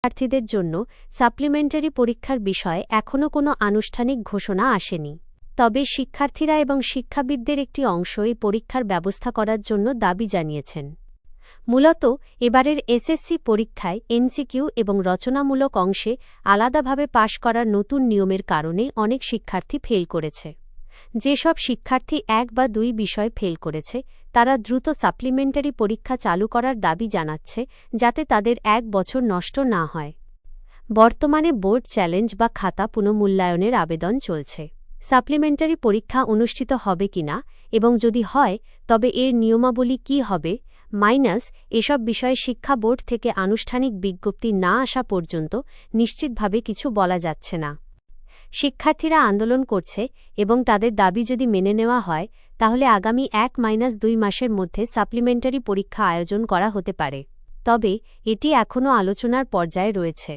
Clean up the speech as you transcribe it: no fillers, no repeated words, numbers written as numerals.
শিক্ষার্থীদের জন্য সাপ্লিমেন্টারি পরীক্ষার বিষয়ে এখনও কোনো আনুষ্ঠানিক ঘোষণা আসেনি। তবে শিক্ষার্থীরা এবং শিক্ষাবিদদের একটি অংশ এই পরীক্ষার ব্যবস্থা করার জন্য দাবি জানিয়েছেন। মূলত এবারের এসএসসি পরীক্ষায় এমসিকিউ এবং রচনামূলক অংশে আলাদাভাবে পাশ করার নতুন নিয়মের কারণে অনেক শিক্ষার্থী ফেল করেছে। যেসব শিক্ষার্থী 1 বা 2 বিষয় ফেল করেছে তারা দ্রুত সাপ্লিমেন্টারি পরীক্ষা চালু করার দাবি জানাচ্ছে, যাতে তাদের 1 বছর নষ্ট না হয়। বর্তমানে বোর্ড চ্যালেঞ্জ বা খাতা পুনঃমূল্যায়নের আবেদন চলছে। সাপ্লিমেন্টারি পরীক্ষা অনুষ্ঠিত হবে কিনা এবং যদি হয় তবে এর নিয়মাবলী কী হবে এসব বিষয়ে শিক্ষা বোর্ড থেকে আনুষ্ঠানিক বিজ্ঞপ্তি না আসা পর্যন্ত নিশ্চিতভাবে কিছু বলা যাচ্ছে না। শিক্ষার্থীরা আন্দোলন করছে এবং তাদের দাবি যদি মেনে নেওয়া হয় তাহলে আগামী 1-2 মাসের মধ্যে সাপ্লিমেন্টারি পরীক্ষা আয়োজন করা হতে পারে। তবে এটি এখনও আলোচনার পর্যায়ে রয়েছে।